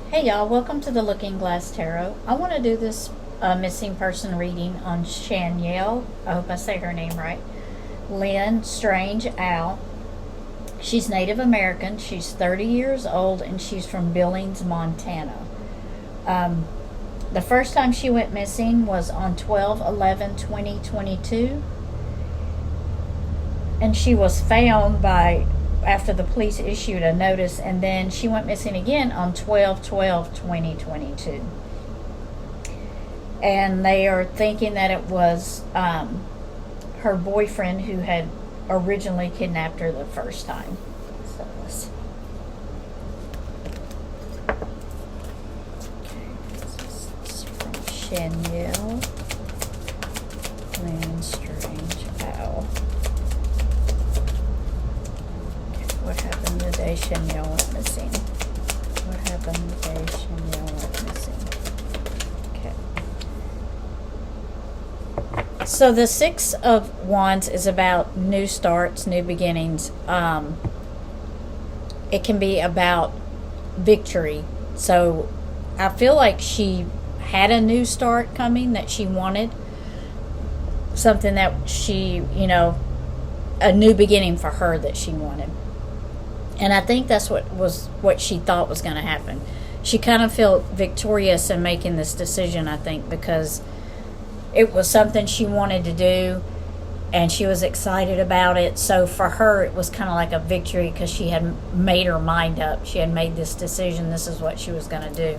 Hey y'all, welcome to the Looking Glass Tarot. I want to do this missing person reading on Shanyel, I hope I say her name right, Lynn Strange Owl. She's Native American, she's 30 years old, and she's from Billings, Montana. The first time she went missing was on 12/11/2022, and she was found after the police issued a notice, and then she went missing again on 12/12/2022. And they are thinking that it was her boyfriend who had originally kidnapped her the first time. So let's see. Okay, this is from Shanyel Lynn Strange Owl. What happened the day Shanyel went missing? What happened the day Shanyel went missing? Okay. So the Six of Wands is about new starts, new beginnings. It can be about victory. So I feel like she had a new start coming that she wanted. Something that she, a new beginning for her that she wanted. And I think that's what she thought was going to happen. She kind of felt victorious in making this decision, I think, because it was something she wanted to do and she was excited about it. So for her, it was kind of like a victory because she had made her mind up. She had made this decision. This is what she was going to do.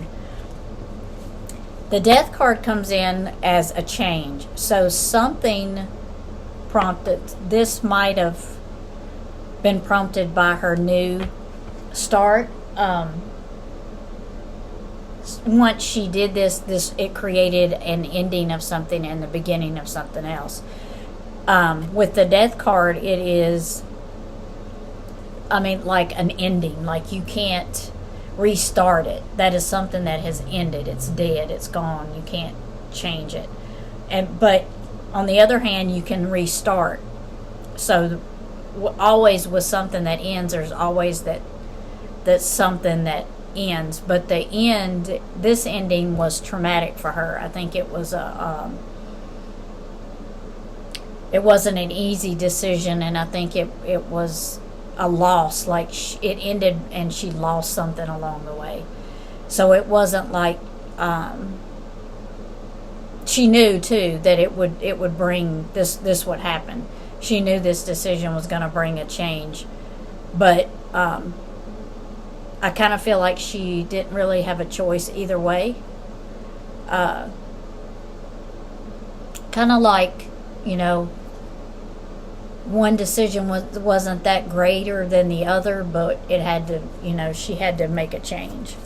The Death card comes in as a change. So something prompted, this might have been prompted by her new start. Once she did this it created an ending of something and the beginning of something else. With the Death card, it is, like an ending. Like you can't restart it. That is something that has ended. It's dead. It's gone. You can't change it. But on the other hand, you can restart. So always with something that ends, there's always that's something that ends. But this ending was traumatic for her. I think it was it wasn't an easy decision, and I think it was a loss. Like it ended and she lost something along the way. So it wasn't like she knew too that it would bring this would happen. She knew this decision was going to bring a change, but I kind of feel like she didn't really have a choice either way. Kind of like, one decision wasn't that greater than the other, but it had to, she had to make a change.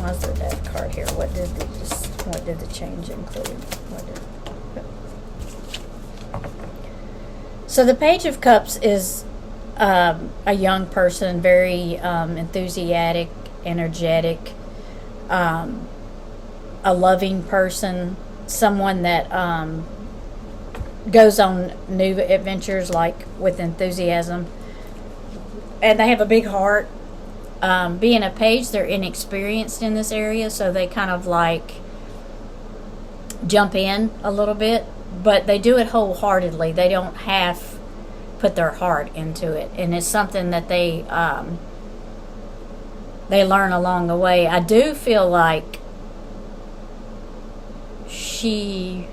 What's the Death card here? What did the change include? So the Page of Cups is a young person, very enthusiastic, energetic, a loving person, someone that goes on new adventures like with enthusiasm, and they have a big heart. Being a page, they're inexperienced in this area, so they kind of like jump in a little bit, but they do it wholeheartedly. They don't half put their heart into it, and it's something that they learn along the way. I do feel like she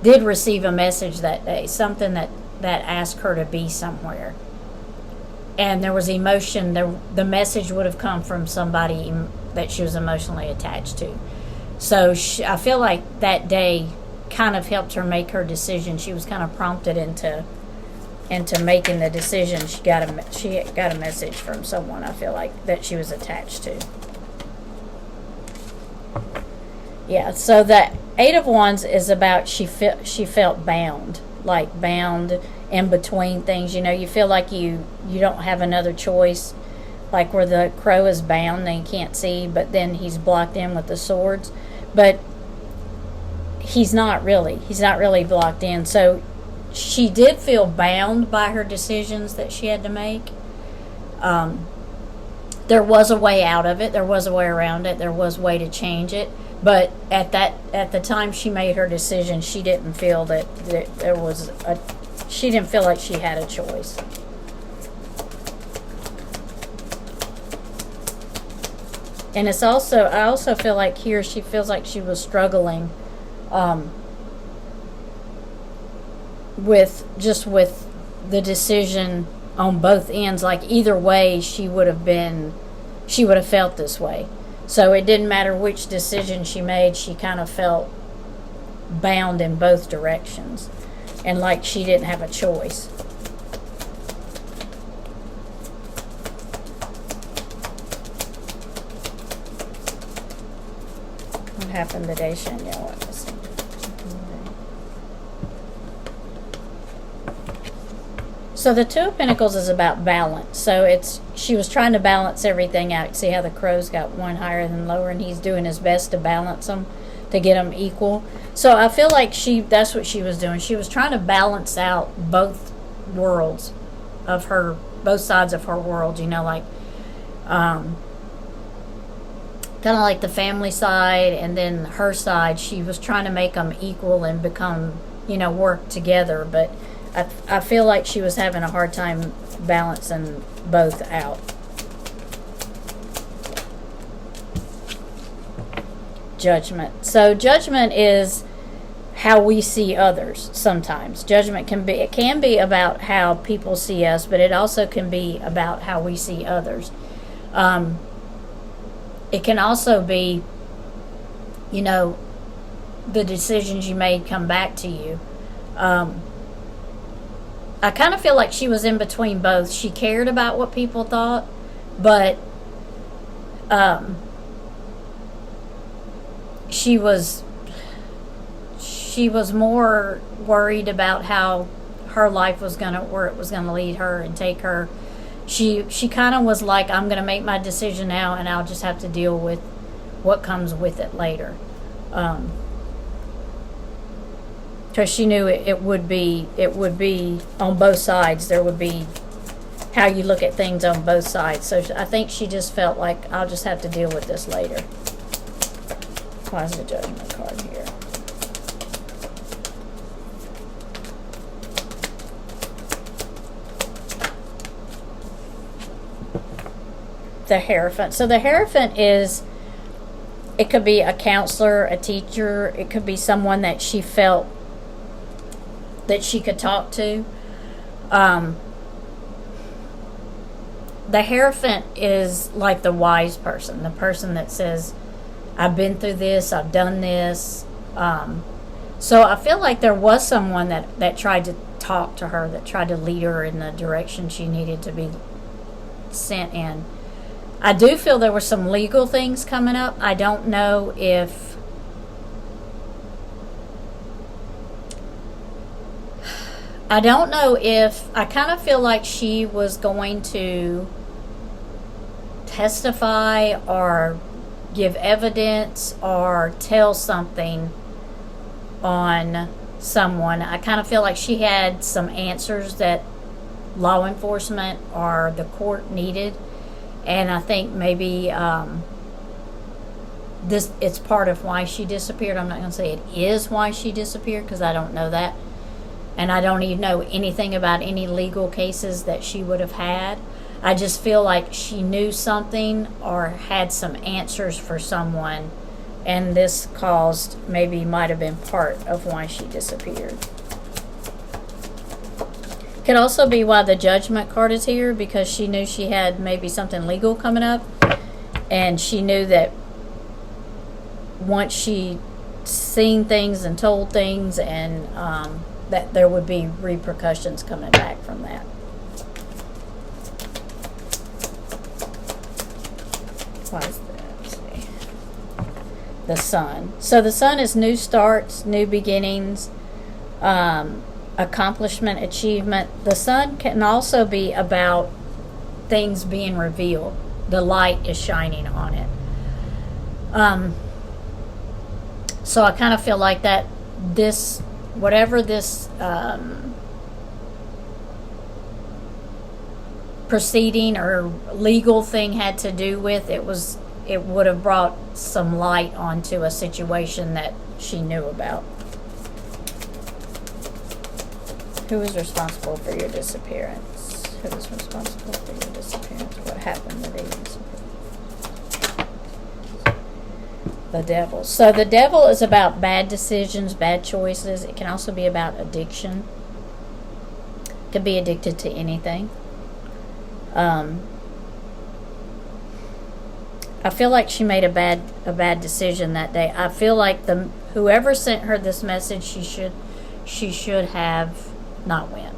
did receive a message that day, something that asked her to be somewhere. And there was emotion. The message would have come from somebody that she was emotionally attached to. So I feel like that day kind of helped her make her decision. She was kind of prompted into making the decision. She got a message from someone, I feel like, that she was attached to. Yeah. So the Eight of Wands is about she felt bound, like bound in between things. You feel like you don't have another choice, like where the crow is bound and he can't see, but then he's blocked in with the swords. But he's not really blocked in. So she did feel bound by her decisions that she had to make. There was a way out of it. There was a way around it. There was a way to change it. But at the time she made her decision, she didn't feel that there was she didn't feel like she had a choice. And it's also, I also feel like here she feels like she was struggling with the decision on both ends. Like either way, she would have felt this way. So it didn't matter which decision she made, she kind of felt bound in both directions and like she didn't have a choice. What happened today, Shanyel? So the Two of Pentacles is about balance. So she was trying to balance everything out. See how the crow's got one higher than lower, and he's doing his best to balance them, to get them equal. So I feel like that's what she was doing. She was trying to balance out both worlds of her, both sides of her world, like kind of like the family side and then her side. She was trying to make them equal and become, work together, but I feel like she was having a hard time balancing both out. Judgment. So judgment is how we see others sometimes. Judgment can be about how people see us, but it also can be about how we see others. It can also be, the decisions you made come back to you. I kind of feel like she was in between both. She cared about what people thought, but she was more worried about how her life was where it was gonna lead her and take her. She kind of was like, I'm gonna make my decision now, and I'll just have to deal with what comes with it later. Because she knew it would be on both sides. There would be how you look at things on both sides. So I think she just felt like, I'll just have to deal with this later. Why is the Judgment card here? The Hierophant. So the Hierophant it could be a counselor, a teacher. It could be someone that she felt that she could talk to. The Hierophant is like the wise person, the person that says, I've been through this, I've done this. So I feel like there was someone that tried to talk to her, that tried to lead her in the direction she needed to be sent in. I do feel there were some legal things coming up. I don't know if I kind of feel like she was going to testify or give evidence or tell something on someone. I kind of feel like she had some answers that law enforcement or the court needed. And I think maybe it's part of why she disappeared. I'm not going to say it is why she disappeared, because I don't know that. And I don't even know anything about any legal cases that she would have had. I just feel like she knew something or had some answers for someone, and this might have been part of why she disappeared. Could also be why the Judgment card is here, because she knew she had maybe something legal coming up, and she knew that once she seen things and told things, and that there would be repercussions coming back from that. Why is that? Let's see. The Sun. So the Sun is new starts, new beginnings, accomplishment, achievement. The Sun can also be about things being revealed. The light is shining on it. So I kind of feel like that whatever this proceeding or legal thing had to do with, it would have brought some light onto a situation that she knew about. Who is responsible for your disappearance? Who is responsible for your disappearance? What happened the day you disappeared? The devil. So the devil is about bad decisions, bad choices. It can also be about addiction. Could be addicted to anything. I feel like she made a bad decision that day. I feel like whoever sent her this message, she should have not went.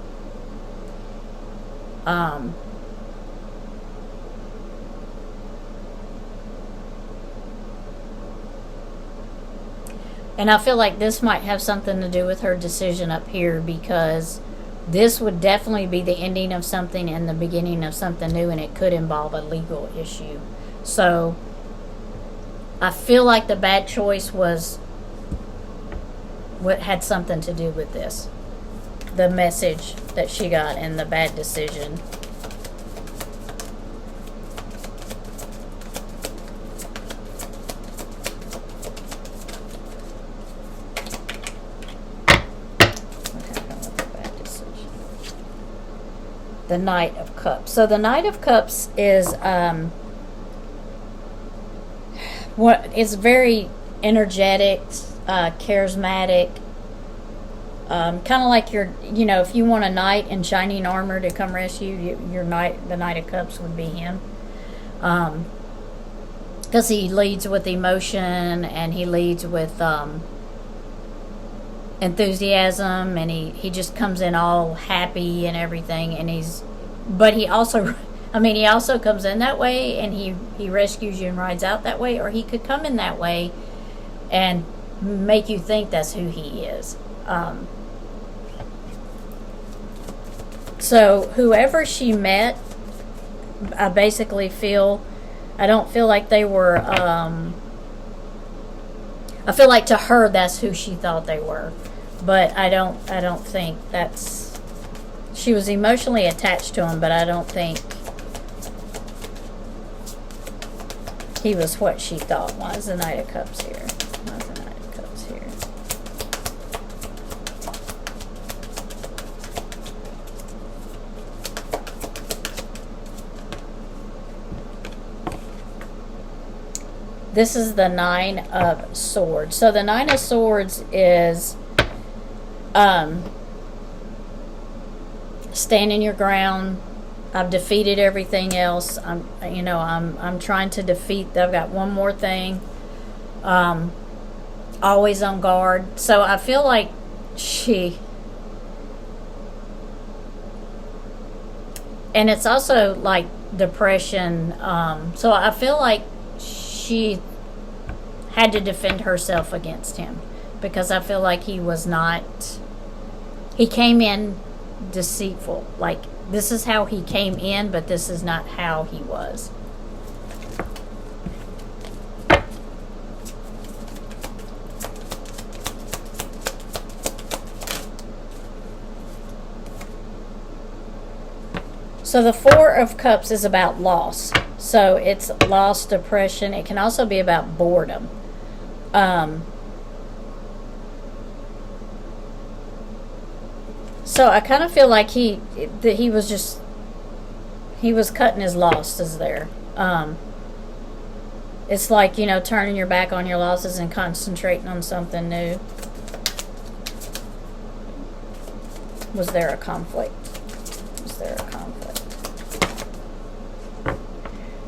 And I feel like this might have something to do with her decision up here, because this would definitely be the ending of something and the beginning of something new, and it could involve a legal issue. So I feel like the bad choice was what had something to do with this. The message that she got and the bad decision. The Knight of Cups. So the Knight of Cups is what is very energetic, charismatic, kind of like if you want a knight in shining armor to come rescue you, the Knight of Cups would be him, because he leads with emotion and he leads with enthusiasm, and he just comes in all happy and everything, and but he also he also comes in that way, and he rescues you and rides out that way, or he could come in that way and make you think that's who he is. So whoever she met, I basically I don't feel like they were, I feel like to her that's who she thought they were. But I don't think she was emotionally attached to him, but I don't think he was what she thought. Why is the Knight of Cups here? Why is the Knight of Cups here? This is the Nine of Swords. So the Nine of Swords is standing your ground. I've defeated everything else. I'm trying to defeat. I've got one more thing. Always on guard. So I feel like and it's also like depression. So I feel like she had to defend herself against him, because I feel like he came in deceitful. Like, this is how he came in, but this is not how he was. So the Four of Cups is about loss. So it's loss, depression. It can also be about boredom. So I kind of feel like he was cutting his losses there. It's like, turning your back on your losses and concentrating on something new. Was there a conflict?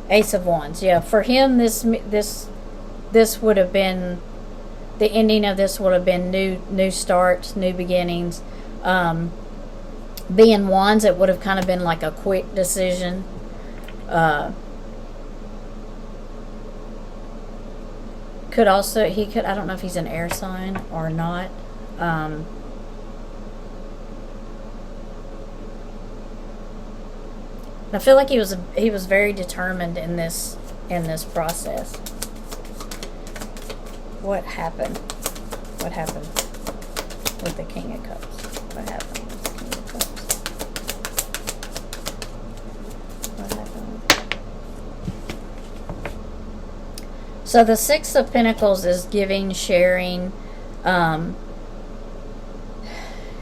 Ace of Wands. Yeah, for him, this would have been, the ending of this would have been new starts, new beginnings. Being Wands, it would have kind of been like a quick decision. Could also, I don't know if he's an air sign or not. I feel like he was very determined in this process. What happened? What happened with the King of Cups? What happened with the King of Cups? So the Six of Pentacles is giving, sharing,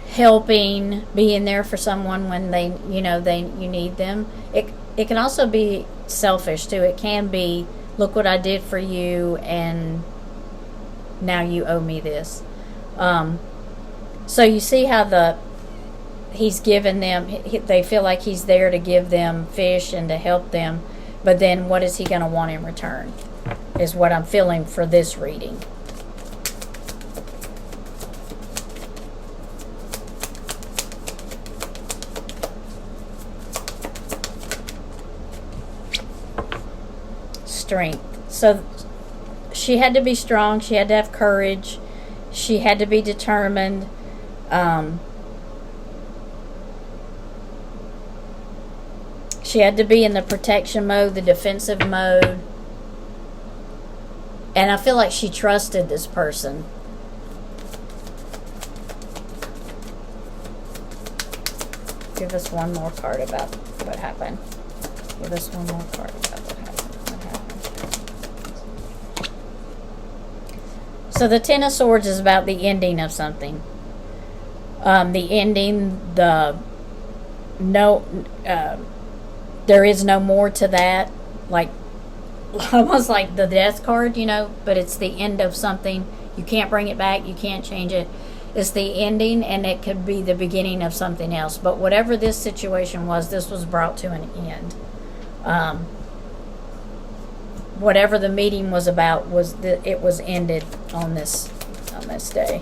helping, being there for someone when they, you need them. It can also be selfish too. It can be, look what I did for you, and now you owe me this. So you see how he's given them, they feel like he's there to give them fish and to help them, but then what is he going to want in return, is what I'm feeling for this reading. Strength. So she had to be strong, she had to have courage, she had to be determined. She had to be in the protection mode, the defensive mode. And I feel like she trusted this person. Give us one more card about what happened. Give us one more card about what happened. So the Ten of Swords is about the ending of something. The ending, there is no more to that. Like, almost like the Death card, but it's the end of something. You can't bring it back, you can't change it. It's the ending, and it could be the beginning of something else. But whatever this situation was, this was brought to an end. Whatever the meeting was about, it was ended on this day.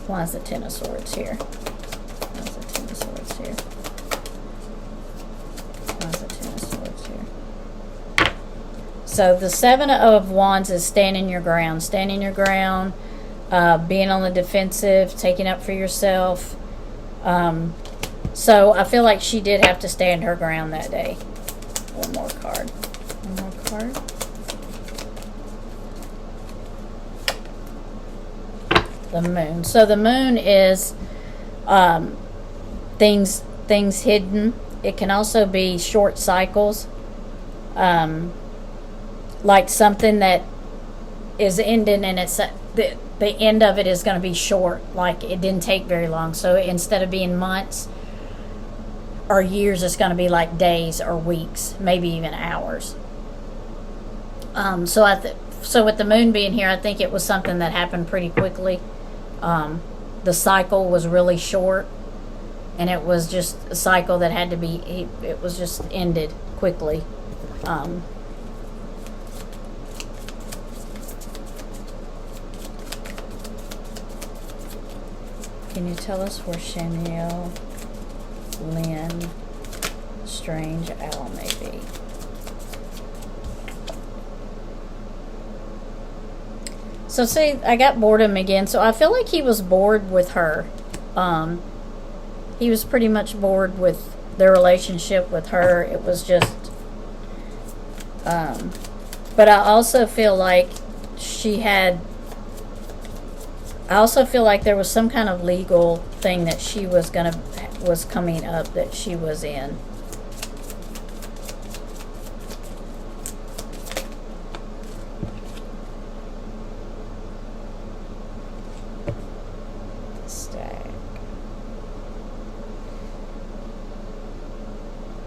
Why is the Ten of Swords here? Why is the Ten of Swords here? Why is the Ten of Swords here? So the Seven of Wands is standing your ground. Standing your ground, being on the defensive, taking up for yourself. So I feel like she did have to stand her ground that day. One more card. One more card. The Moon. So the Moon is things hidden. It can also be short cycles. Like something that is ending, and it's the end of it is going to be short. Like it didn't take very long. So instead of being months or years, it's going to be like days or weeks, maybe even hours. So with the Moon being here, I think it was something that happened pretty quickly. The cycle was really short, and it was just a cycle that had to be, it was just ended quickly. Can you tell us where Shanyel Lynn Strange Owl may be? So see, I got boredom again. So I feel like he was bored with her. He was pretty much bored with their relationship with her. It was just... but I also feel like I also feel like there was some kind of legal thing that she was coming up, that she was in.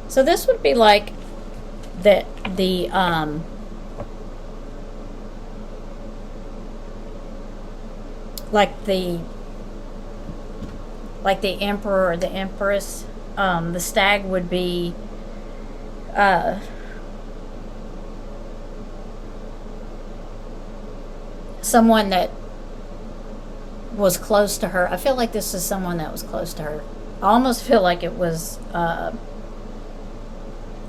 So this would be like the emperor or the empress. The stag would be someone that was close to her. I feel like this is someone that was close to her. I almost feel like it was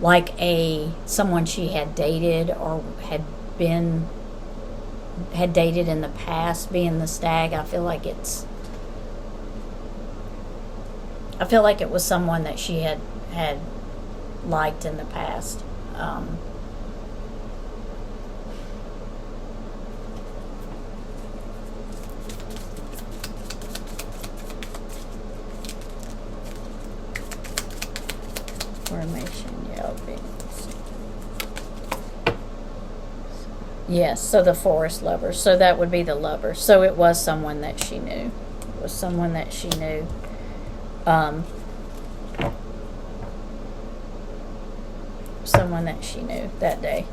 like someone she had dated or had dated in the past. Being the stag, I feel like it was someone that she had liked in the past. Formation, yeah, Yes, so the forest lover. So that would be the lover. So it was someone that she knew. It was someone that she knew. Someone that she knew that day.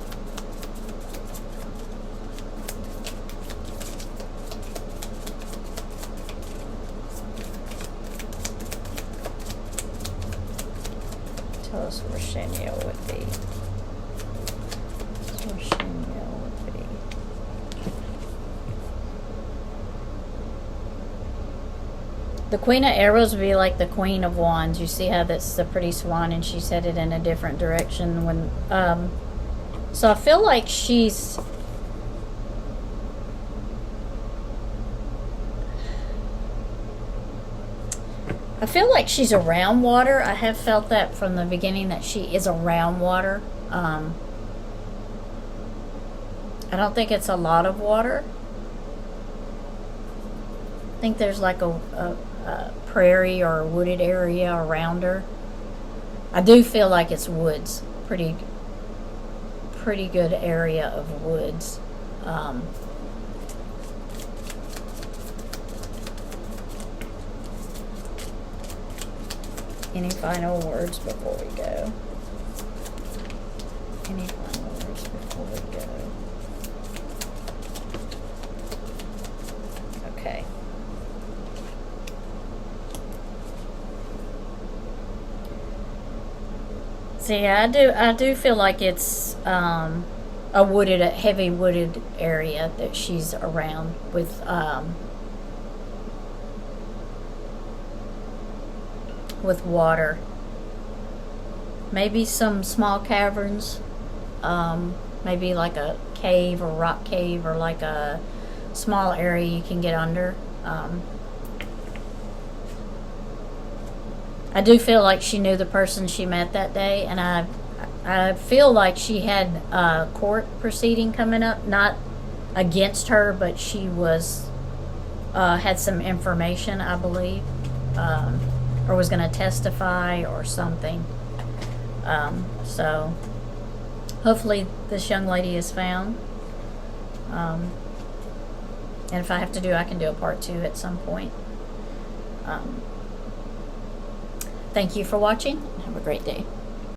Tell us where Shanyel would be. Where Shanyel would be. The Queen of Arrows would be like the Queen of Wands. You see how that's the pretty swan, and she's headed in a different direction. When so I feel like she's around water. I have felt that from the beginning, that she is around water. I don't think it's a lot of water. I think there's like a prairie or a wooded area around her. I do feel like it's woods. Pretty good area of woods. Any final words before we go? Any final words before we go? Okay. See, I do feel like it's a heavy wooded area that she's around with. With water, maybe some small caverns, maybe like a cave or rock cave, or like a small area you can get under. I do feel like she knew the person she met that day, and I feel like she had a court proceeding coming up, not against her, but she was had some information, I believe. Or was going to testify or something. So hopefully this young lady is found. And if I have to I can do a part 2 at some point. Thank you for watching. Have a great day.